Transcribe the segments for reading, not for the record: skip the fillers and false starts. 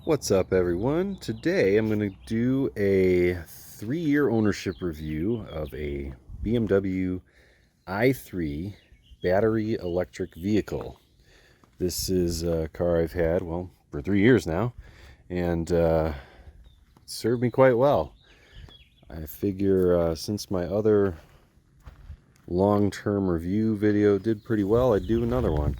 What's up, everyone? Today I'm going to do a 3-year ownership review of a BMW i3 battery electric vehicle. This is a car I've had, well, for 3 years now, and it served me quite well. I figure since my other long-term review video did pretty well, I'd do another one.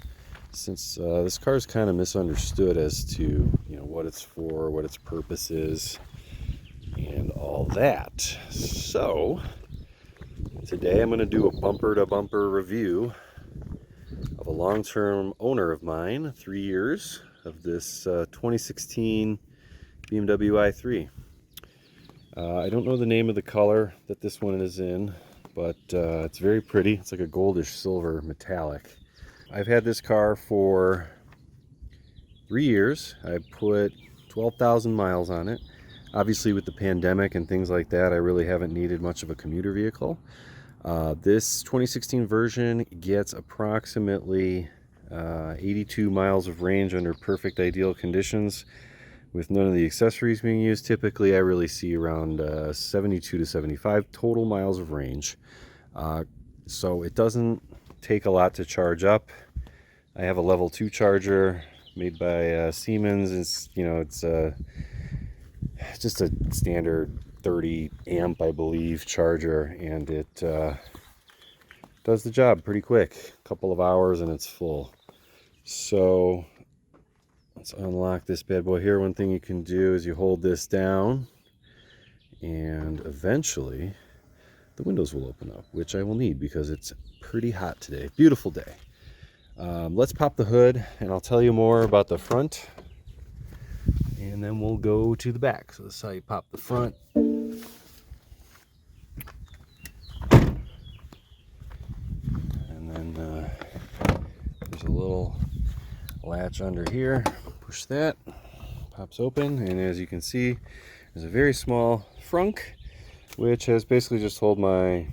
Since this car is kind of misunderstood as to what it's for, what its purpose is, and all that. So today I'm going to do a bumper-to-bumper review of a long-term owner of mine, 3 years, of this 2016 BMW i3. I don't know the name of the color that this one is in, but it's very pretty. It's like a goldish silver metallic. I've had this car for 3 years. I put 12,000 miles on it. Obviously, with the pandemic and things like that, I really haven't needed much of a commuter vehicle. This 2016 version gets approximately 82 miles of range under perfect ideal conditions with none of the accessories being used. Typically, I really see around 72 to 75 total miles of range. So it doesn't take a lot to charge up. I have a level 2 charger made by Siemens. It's just a standard 30 amp, I believe, charger, and it does the job pretty quick. A couple of hours and it's full. So let's unlock this bad boy here. One thing you can do is you hold this down and eventually the windows will open up, which I will need because it's pretty hot today. Beautiful day. Let's pop the hood and I'll tell you more about the front, and then we'll go to the back. So this is how you pop the front. And then there's a little latch under here. Push that, pops open, and as you can see, there's a very small frunk, which has basically just hold my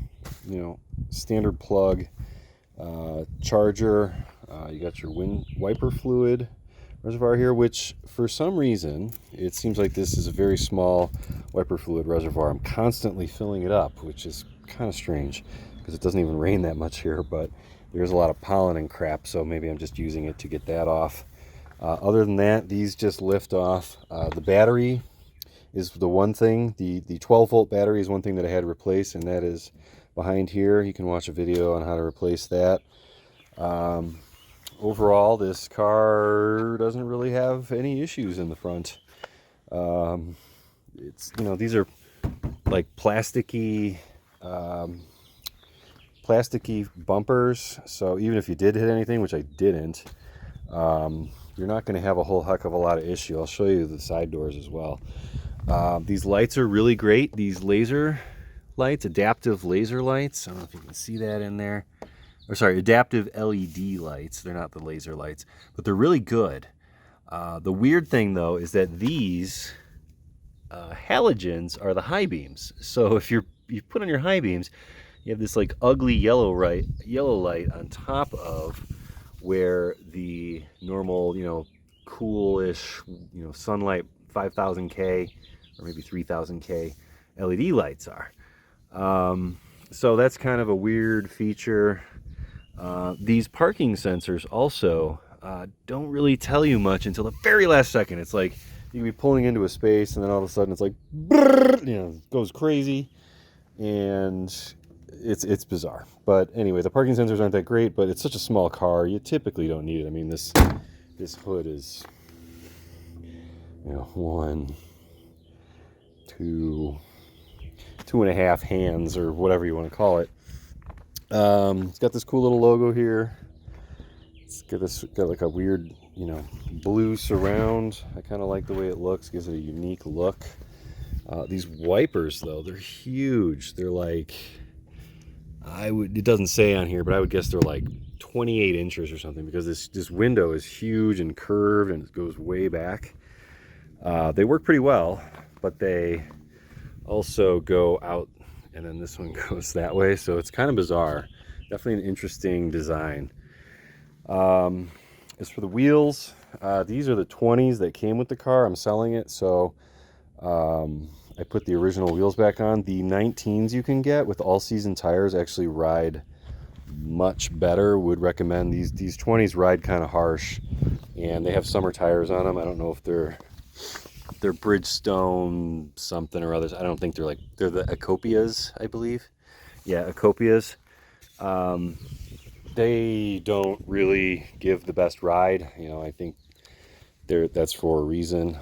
standard plug charger. You got your wiper fluid reservoir here, which for some reason it seems like this is a very small wiper fluid reservoir. I'm constantly filling it up, which is kind of strange because it doesn't even rain that much here, but there's a lot of pollen and crap, so maybe I'm just using it to get that off. Other than that, these just lift off. The battery is the one thing. The 12 volt battery is one thing that I had to replace, and that is behind here. You can watch a video on how to replace that. Overall, this car doesn't really have any issues in the front. It's these are like plasticky bumpers, so even if you did hit anything, which I didn't, you're not going to have a whole heck of a lot of issue. I'll show you the side doors as well. These lights are really great. These laser lights, adaptive laser lights. I don't know if you can see that in there. Or sorry, adaptive LED lights. They're not the laser lights, but they're really good. The weird thing though is that these halogens are the high beams. So if you put on your high beams, you have this like ugly yellow light on top of where the normal coolish sunlight 5000K or maybe 3000K LED lights are. So that's kind of a weird feature. These parking sensors also don't really tell you much until the very last second. It's like you can be pulling into a space and then all of a sudden it's like brrr, goes crazy, and it's bizarre. But anyway, the parking sensors aren't that great, but it's such a small car, you typically don't need it. I mean, this hood is 1, 2, 2.5 hands or whatever you want to call it. It's got this cool little logo here. It's got like a weird blue surround. I kind of like the way it looks. Gives it a unique look. These wipers though, they're huge. They're like, it doesn't say on here, but I would guess they're like 28 inches or something, because this window is huge and curved and it goes way back. They work pretty well, but they also go out, and then this one goes that way, so it's kind of bizarre. Definitely an interesting design. As for the wheels, These are the 20s that came with the car. I'm selling it, so I put the original wheels back on. The 19s you can get with all-season tires actually ride much better. Would recommend these 20s ride kind of harsh, and they have summer tires on them. I don't know if they're Bridgestone something or others. I don't think they're the Acopias, I believe. Yeah, Acopias. They don't really give the best ride. You know, I think that's for a reason.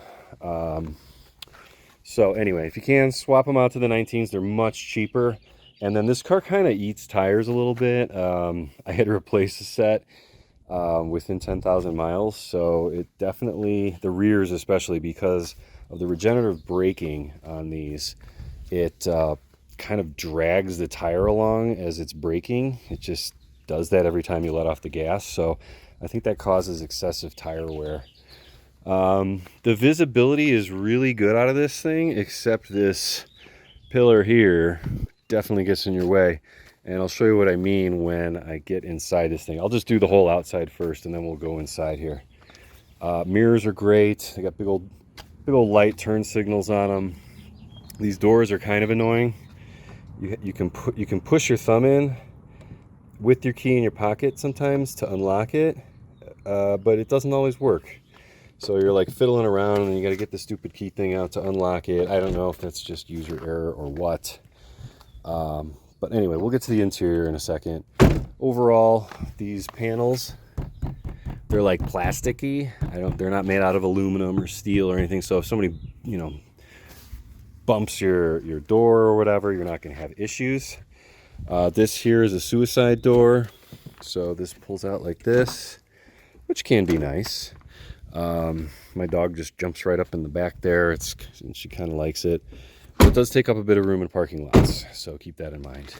So anyway, if you can, swap them out to the 19s. They're much cheaper. And then this car kind of eats tires a little bit. I had to replace the set within 10,000 miles. So it definitely, the rears especially, because of the regenerative braking on these, it kind of drags the tire along as it's braking. It just does that every time you let off the gas. So I think that causes excessive tire wear. The visibility is really good out of this thing, except this pillar here definitely gets in your way. And I'll show you what I mean when I get inside this thing. I'll just do the whole outside first, and then we'll go inside here. Mirrors are great. They got big old light turn signals on them. These doors are kind of annoying. You can push your thumb in with your key in your pocket sometimes to unlock it, but it doesn't always work. So you're like fiddling around, and you got to get the stupid key thing out to unlock it. I don't know if that's just user error or what. But anyway, we'll get to the interior in a second. Overall, these panels, they're like plasticky. They're not made out of aluminum or steel or anything. So if somebody, you know, bumps your door or whatever, you're not going to have issues. This here is a suicide door. So this pulls out like this, which can be nice. My dog just jumps right up in the back there. And she kind of likes it. But it does take up a bit of room in parking lots, so keep that in mind.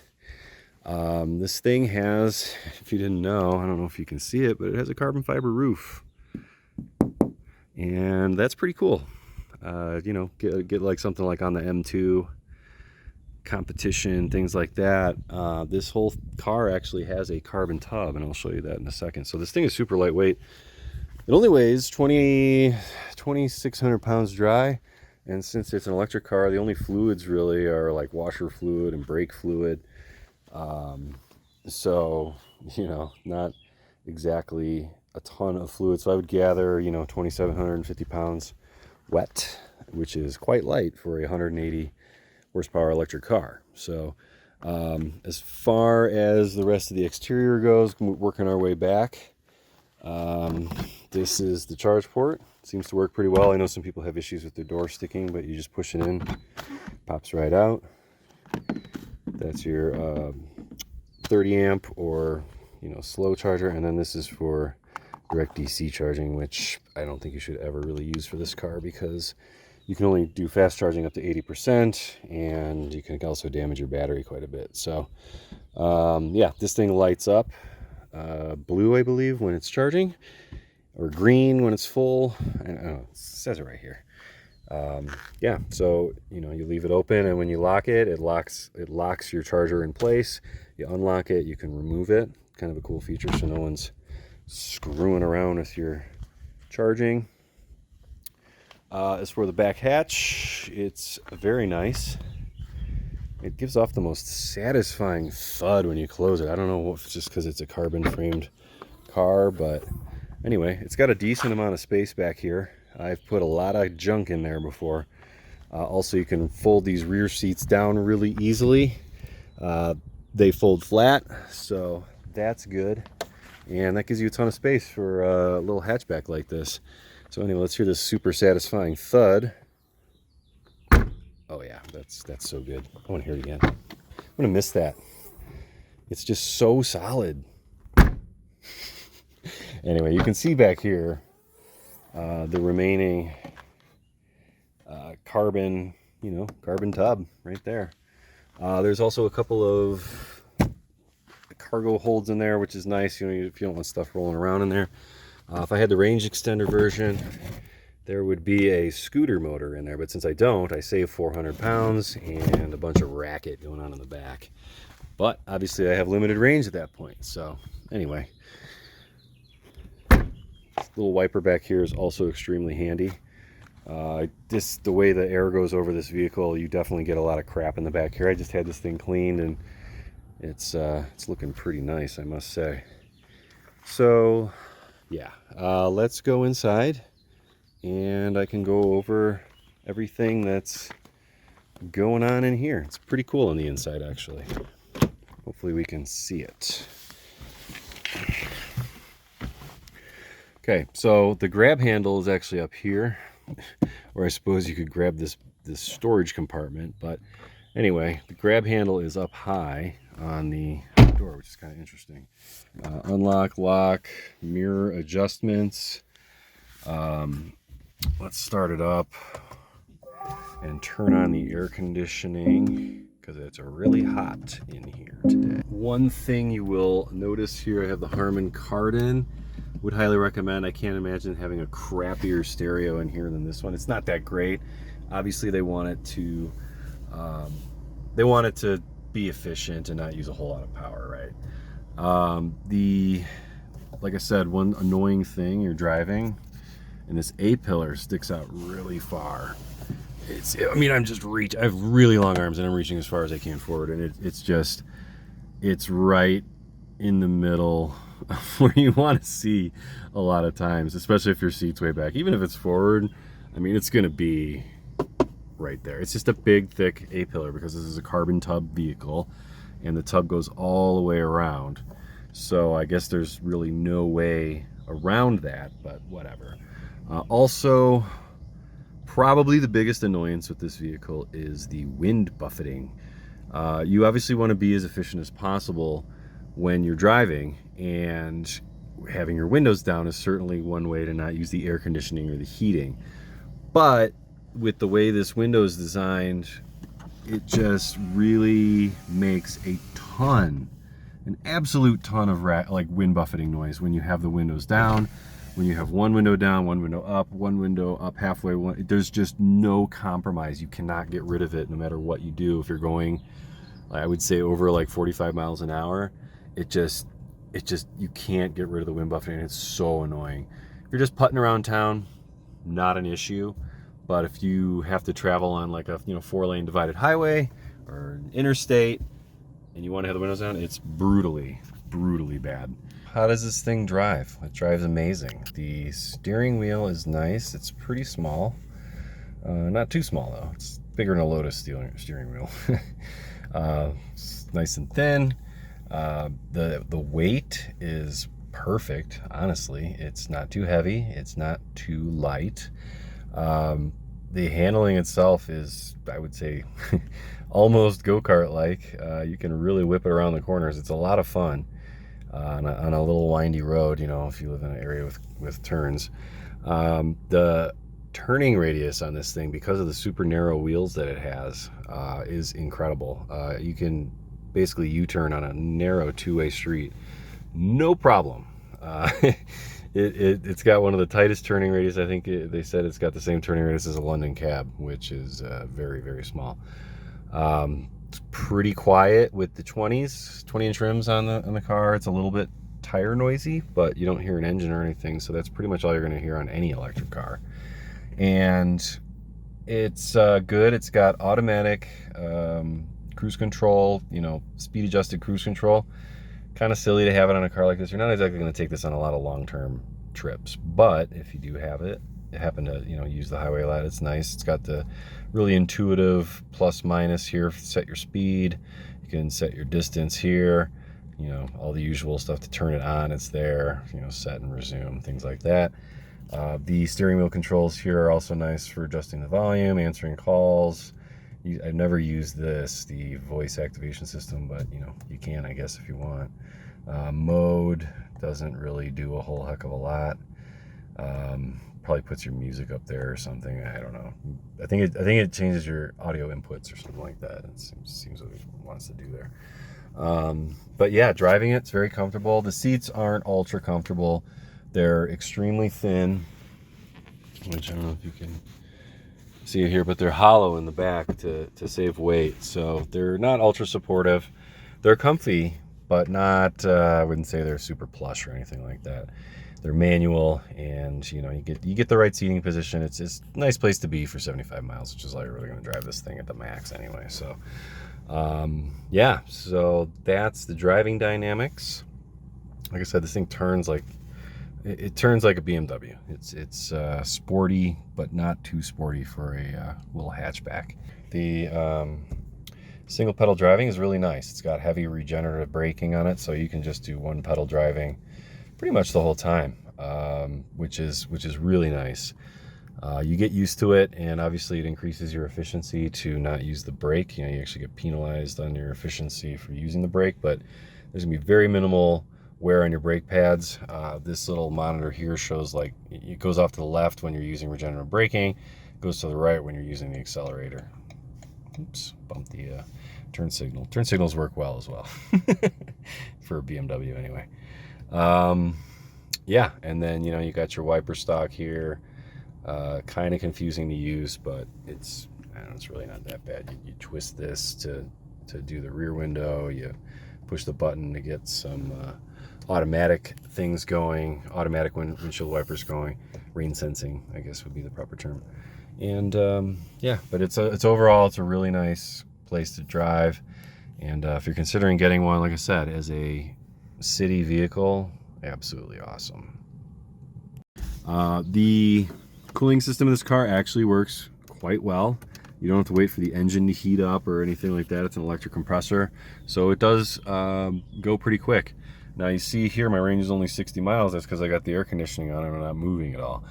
This thing has, if you didn't know, I don't know if you can see it, but it has a carbon fiber roof. And that's pretty cool. You know, get like something like on the M2 competition, things like that. This whole car actually has a carbon tub, and I'll show you that in a second. So this thing is super lightweight. It only weighs 2,600 pounds dry, and since it's an electric car, the only fluids really are like washer fluid and brake fluid. So, you know, not exactly a ton of fluid. So I would gather, you know, 2,750 pounds wet, which is quite light for a 180 horsepower electric car. So as far as the rest of the exterior goes, working our way back, this is the charge port. Seems to work pretty well. I know some people have issues with their door sticking, but you just push it in, pops right out. That's your 30 amp or, you know, slow charger. And then this is for direct DC charging, which I don't think you should ever really use for this car, because you can only do fast charging up to 80%, and you can also damage your battery quite a bit. So yeah, this thing lights up blue, I believe, when it's charging, or green when it's full. I don't know, it says it right here. Yeah, so you know, you leave it open, and when you lock it, it locks your charger in place. You unlock it, you can remove it. Kind of a cool feature, so no one's screwing around with your charging. As for the back hatch, it's very nice. It gives off the most satisfying thud when you close it. I don't know if it's just because it's a carbon framed car, but anyway, it's got a decent amount of space back here. I've put a lot of junk in there before. Also, you can fold these rear seats down really easily. They fold flat, so that's good. And that gives you a ton of space for a little hatchback like this. So anyway, let's hear this super satisfying thud. Oh yeah, that's so good. I want to hear it again. I'm gonna miss that. It's just so solid. Anyway, you can see back here the remaining carbon tub right there. There's also a couple of cargo holds in there, which is nice, you know, if you don't want stuff rolling around in there. If I had the range extender version, there would be a scooter motor in there, but since I don't, I save 400 pounds and a bunch of racket going on in the back. But obviously I have limited range at that point. So anyway, little wiper back here is also extremely handy. The way the air goes over this vehicle, you definitely get a lot of crap in the back here. I just had this thing cleaned, and it's looking pretty nice, I must say. So yeah, let's go inside and I can go over everything that's going on in here. It's pretty cool on the inside, actually. Hopefully we can see it. Okay, so the grab handle is actually up here, or I suppose you could grab this storage compartment, but anyway, the grab handle is up high on the door, which is kind of interesting. Unlock, lock, mirror adjustments. Let's start it up and turn on the air conditioning because it's really hot in here today. One thing you will notice here, I have the Harman Kardon. Would highly recommend. I can't imagine having a crappier stereo in here than this one. It's not that great. Obviously they want it to be efficient and not use a whole lot of power, right? Like I said, one annoying thing, you're driving and this A-pillar sticks out really far. I have really long arms and I'm reaching as far as I can forward, and it's right in the middle where you want to see a lot of times, especially if your seat's way back. Even if it's forward, I mean, it's going to be right there. It's just a big, thick A-pillar because this is a carbon tub vehicle and the tub goes all the way around. So I guess there's really no way around that, but whatever. Also, probably the biggest annoyance with this vehicle is the wind buffeting. You obviously want to be as efficient as possible when you're driving, and having your windows down is certainly one way to not use the air conditioning or the heating. But with the way this window is designed, it just really makes an absolute ton of wind buffeting noise when you have the windows down. When you have one window down, one window up halfway, there's just no compromise. You cannot get rid of it no matter what you do. If you're going, I would say, over like 45 miles an hour, you can't get rid of the wind buffeting. It's so annoying. If you're just putting around town, not an issue. But if you have to travel on like a 4-lane divided highway or an interstate and you want to have the windows down, it's brutally bad. How does this thing drive? It drives amazing. The steering wheel is nice. It's pretty small. Not too small though. It's bigger than a Lotus steering wheel. It's nice and thin. The weight is perfect, honestly. It's not too heavy. It's not too light. The handling itself is, I would say, almost go-kart like. You can really whip it around the corners. It's a lot of fun. On a little windy road, if you live in an area with turns. The turning radius on this thing, because of the super narrow wheels that it has, is incredible. You can basically U-turn on a narrow two-way street, no problem. It's got one of the tightest turning radius. I think they said it's got the same turning radius as a London cab, which is very, very small. It's pretty quiet with the 20-inch rims on the car. It's a little bit tire noisy, but you don't hear an engine or anything, so that's pretty much all you're going to hear on any electric car. And it's good. It's got automatic cruise control, speed adjusted cruise control. Kind of silly to have it on a car like this. You're not exactly going to take this on a lot of long-term trips, but if you do have it, happen to use the highway a lot, it's nice. It's got the really intuitive plus minus here. Set your speed, you can set your distance here, all the usual stuff to turn it on. It's there, set and resume, things like that. The steering wheel controls here are also nice for adjusting the volume, answering calls. I've never used the voice activation system, but you can, I guess, if you want. Mode doesn't really do a whole heck of a lot. Probably puts your music up there or something. I don't know. I think it changes your audio inputs or something like that. It seems what it wants to do there. But yeah, driving it's very comfortable. The seats aren't ultra comfortable. They're extremely thin, which I don't know if you can see it here, but they're hollow in the back to save weight. So they're not ultra supportive. They're comfy, but not, I wouldn't say they're super plush or anything like that. They're manual, and you know, you get the right seating position. It's a nice place to be for 75 miles, which is all you're really going to drive this thing at the max anyway. So yeah, so that's the driving dynamics. Like I said, this thing turns like it turns like a BMW. It's sporty, but not too sporty for a little hatchback. The single pedal driving is really nice. It's got heavy regenerative braking on it, so you can just do one pedal driving pretty much the whole time, which is really nice. You get used to it, and obviously it increases your efficiency to not use the brake. You know, you actually get penalized on your efficiency for using the brake, but there's gonna be very minimal wear on your brake pads. This little monitor here shows like it goes off to the left when you're using regenerative braking, it goes to the right when you're using the accelerator. Oops, bumped the turn signal. Turn signals work well as well for a BMW anyway. Yeah, and then you know, you got your wiper stock here. Kind of confusing to use, but it's really not that bad. You twist this to do the rear window. You push the button to get some automatic things going, automatic windshield wipers going, rain sensing, I guess would be the proper term. And yeah, but it's overall it's a really nice place to drive. And if you're considering getting one, like I said, as a city vehicle, absolutely awesome. The cooling system of this car actually works quite well. You don't have to wait for the engine to heat up or anything like that. It's an electric compressor, so it does go pretty quick. Now you see here my range is only 60 miles. That's because I got the air conditioning on and I'm not moving at all.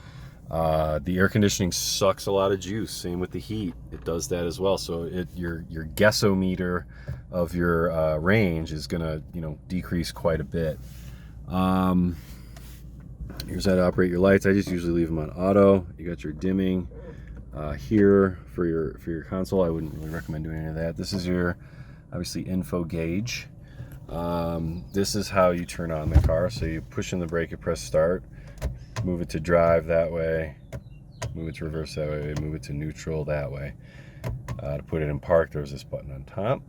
The air conditioning sucks a lot of juice. Same with the heat, it does that as well. So your guessometer of your range is gonna, you know, decrease quite a bit. Here's how to operate your lights. I just usually leave them on auto. You got your dimming here for your console. I wouldn't really recommend doing any of that. This is your obviously info gauge. This is how you turn on the car. So you push in the brake, you press start, move it to drive that way, move it to reverse that way, move it to neutral that way. To put it in park, there's this button on top.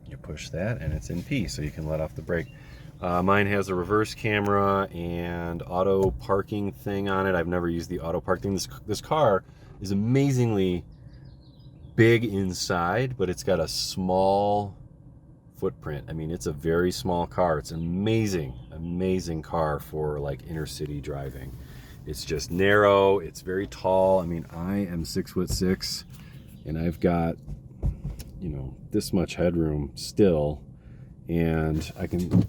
You push that and it's in P, so you can let off the brake. Mine has a reverse camera and auto parking thing on it. I've never used the auto park thing. This car is amazingly big inside, but it's got a small footprint. I mean, it's a very small car. It's an amazing car for like inner city driving. It's just narrow, it's very tall. I mean, I am 6'6", and I've got, you know, this much headroom still, and I can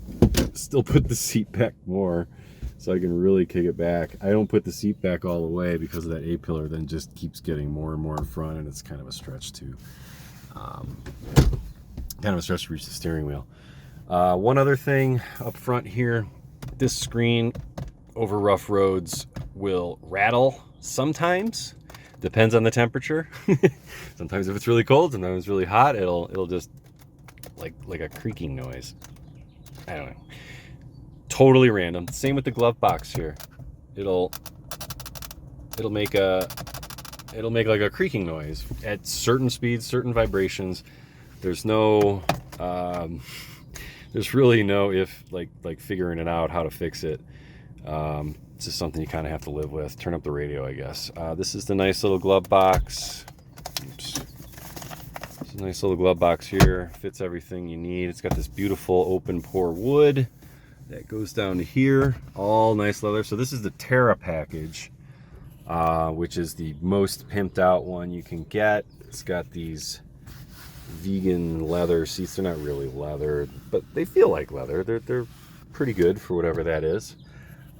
still put the seat back more, so I can really kick it back. I don't put the seat back all the way because of that A-pillar then just keeps getting more and more in front, and it's kind of a stretch to reach the steering wheel. One other thing up front here, this screen over rough roads will rattle sometimes. Depends on the temperature. Sometimes if it's really cold, sometimes if it's really hot, it'll just like a creaking noise. I don't know. Totally random. Same with the glove box here. It'll make like a creaking noise at certain speeds, certain vibrations. There's no there's really no like figuring it out how to fix it. It's just something you kind of have to live with. Turn up the radio, I guess. This is the nice little glove box. Oops. It's a nice little glove box here. Fits everything you need. It's got this beautiful open pore wood that goes down to here. All nice leather. So this is the Tera package, which is the most pimped out one you can get. It's got these vegan leather seats. They're not really leather, but they feel like leather. They're pretty good for whatever that is.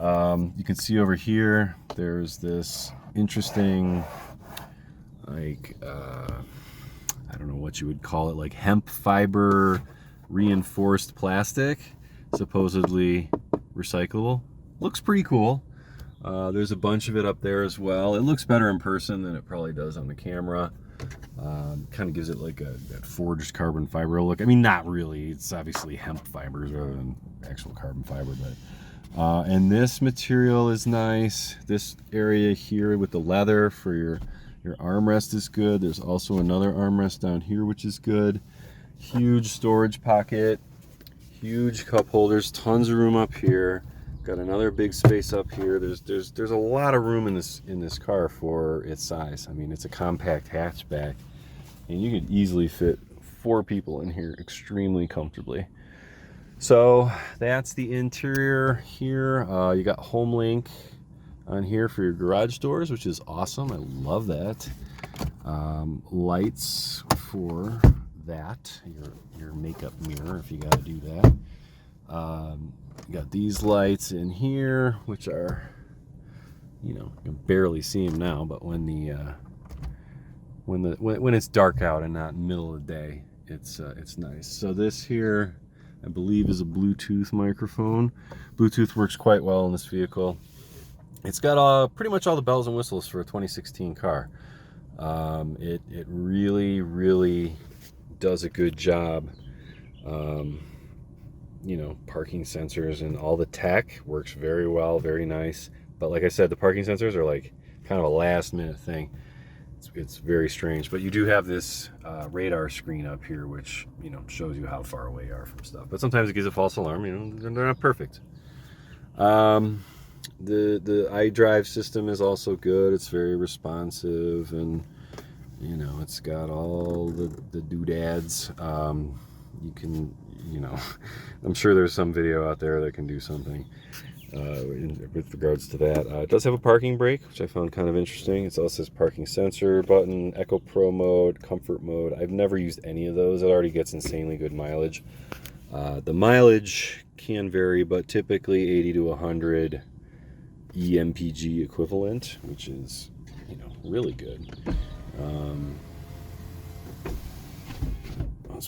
You can see over here there's this interesting, like I don't know what you would call it, like hemp fiber reinforced plastic, supposedly recyclable. Looks pretty cool. There's a bunch of it up there as well. It looks better in person than it probably does on the camera. Kind of gives it like that forged carbon fiber look. I mean, not really. It's obviously hemp fibers rather than actual carbon fiber, but and this material is nice. This area here with the leather for your armrest is good. There's also another armrest down here which is good. Huge storage pocket, huge cup holders, tons of room up here. Got another big space up here. There's a lot of room in this car for its size. I mean, it's a compact hatchback, and you could easily fit 4 people in here extremely comfortably. So that's the interior here. You got HomeLink on here for your garage doors, which is awesome. I love that. Lights for that, your makeup mirror if you got to do that. You got these lights in here, which are, you know, you can barely see them now, but when it's dark out and not middle of the day, it's nice. So this here, I believe, is a Bluetooth microphone. Bluetooth works quite well in this vehicle. It's got pretty much all the bells and whistles for a 2016 car. It really does a good job. You know, parking sensors and all the tech works very well, very nice. But like I said, the parking sensors are like kind of a last minute thing. It's very strange. But you do have this radar screen up here, which, you know, shows you how far away you are from stuff. But sometimes it gives a false alarm. You know, they're not perfect. The iDrive system is also good. It's very responsive, and you know, it's got all the doodads. You can, you know, I'm sure there's some video out there that can do something with regards to that. It does have a parking brake, which I found kind of interesting. It also says parking sensor button, Eco Pro mode, comfort mode. I've never used any of those. It already gets insanely good mileage. The mileage can vary, but typically 80 to 100 EMPG equivalent, which is, you know, really good.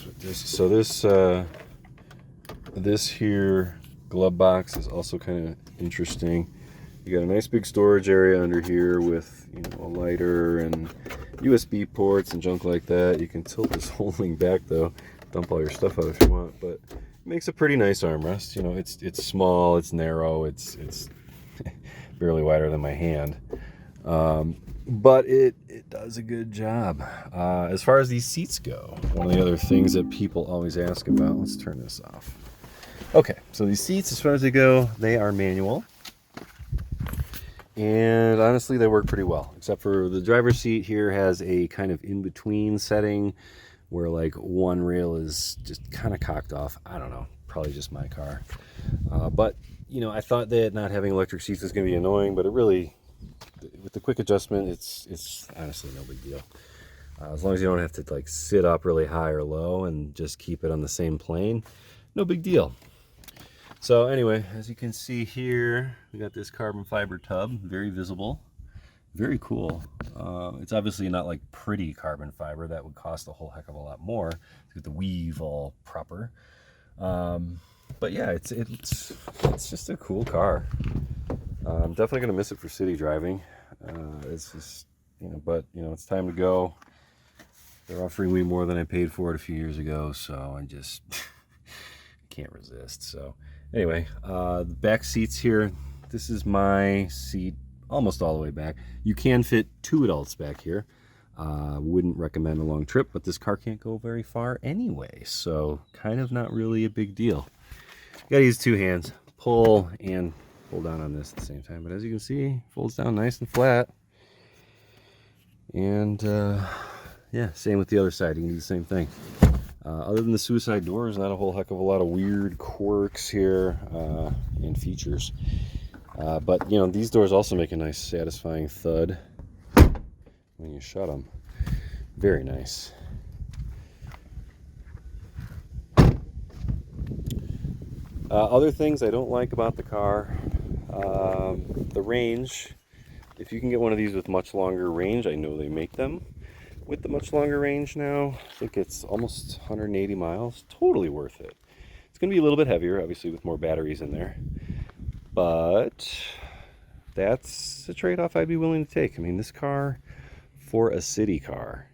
With this, so this here glove box is also kind of interesting. You got a nice big storage area under here with, you know, a lighter and USB ports and junk like that. You can tilt this whole thing back though, dump all your stuff out if you want, but it makes a pretty nice armrest. You know, it's small, it's narrow, it's barely wider than my hand. But it does a good job. As far as these seats go, one of the other things that people always ask about, let's turn this off. Okay, so these seats, as far as they go, they are manual. And honestly, they work pretty well, except for the driver's seat here has a kind of in-between setting where like one rail is just kind of cocked off. I don't know, probably just my car. But, you know, I thought that not having electric seats was going to be annoying, but it really, with the quick adjustment, it's honestly no big deal. As long as you don't have to like sit up really high or low and just keep it on the same plane, no big deal. So anyway, as you can see here, we got this carbon fiber tub, very visible, very cool. It's obviously not like pretty carbon fiber, that would cost a whole heck of a lot more to get the weave all proper. But yeah, it's just a cool car. I'm definitely gonna miss it for city driving. It's just, you know, but you know, it's time to go. They're offering me more than I paid for it a few years ago, so I just can't resist. So anyway, the back seats here, this is my seat almost all the way back. You can fit 2 adults back here. Wouldn't recommend a long trip, but this car can't go very far anyway, so kind of not really a big deal. You gotta use 2 hands, pull and pull down on this at the same time, but as you can see, folds down nice and flat. And yeah, same with the other side, you can do the same thing. Other than the suicide doors, not a whole heck of a lot of weird quirks here and features. But you know, these doors also make a nice satisfying thud when you shut them. Very nice. Other things I don't like about the car, the range. If you can get one of these with much longer range, I know they make them with the much longer range now. I think it's almost 180 miles. Totally worth it. It's going to be a little bit heavier, obviously, with more batteries in there. But that's a trade-off I'd be willing to take. I mean, this car, for a city car,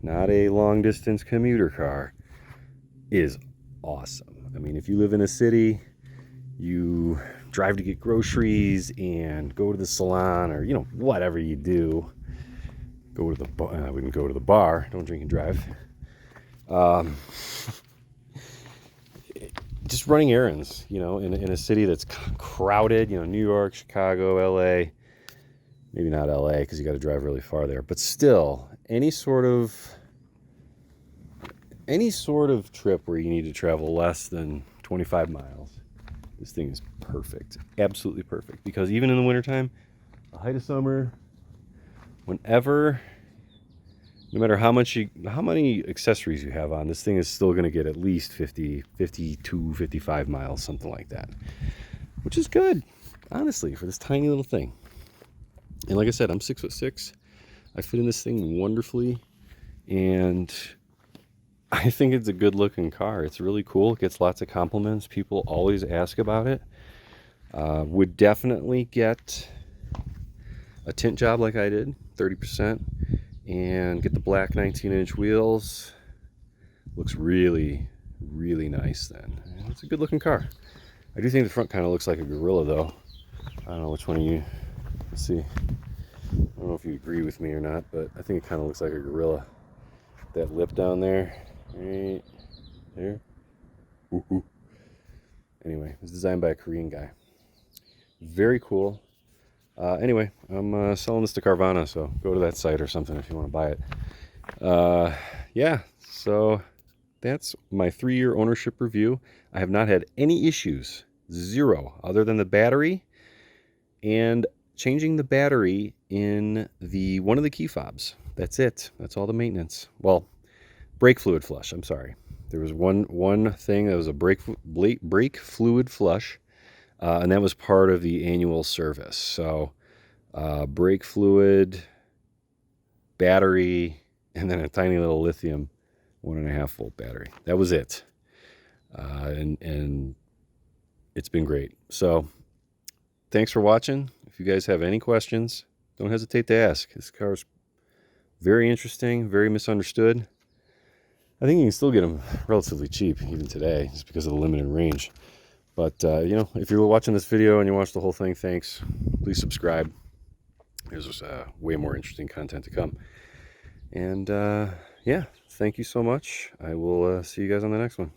not a long-distance commuter car, is awesome. I mean, if you live in a city, you drive to get groceries and go to the salon, or, you know, whatever you do, go to the bar. I wouldn't go to the bar. Don't drink and drive. Just just running errands, you know, in a city that's crowded, you know, New York, Chicago, LA. Maybe not LA because you got to drive really far there, but still, any sort of trip where you need to travel less than 25 miles, this thing is perfect. Absolutely perfect. Because even in the wintertime, the height of summer, whenever, no matter how many accessories you have on, this thing is still going to get at least 50, 52, 55 miles, something like that. Which is good, honestly, for this tiny little thing. And like I said, I'm 6'6". I fit in this thing wonderfully. And I think it's a good looking car. It's really cool. It gets lots of compliments. People always ask about it. Would definitely get a tint job like I did, 30%, and get the black 19-inch wheels. Looks really, really nice then. And it's a good looking car. I do think the front kind of looks like a Gorilla though. I don't know which one of you, let's see. I don't know if you agree with me or not, but I think it kind of looks like a Gorilla. That lip down there, right there. Ooh. Anyway, it was designed by a Korean guy. Very cool. Anyway, I'm selling this to Carvana, so go to that site or something if you want to buy it. Yeah, so that's my 3-year ownership review. I have not had any issues, 0, other than the battery and changing the battery in one of the key fobs. That's it. That's all the maintenance. Well, brake fluid flush. I'm sorry. There was one thing that was a brake fluid flush, and that was part of the annual service. So brake fluid, battery, and then a tiny little lithium 1.5 volt battery. That was it. And it's been great. So thanks for watching. If you guys have any questions, don't hesitate to ask. This car's very interesting, very misunderstood. I think you can still get them relatively cheap even today, just because of the limited range. But, you know, if you're watching this video and you watch the whole thing, thanks. Please subscribe. There's way more interesting content to come. And, yeah, thank you so much. I will see you guys on the next one.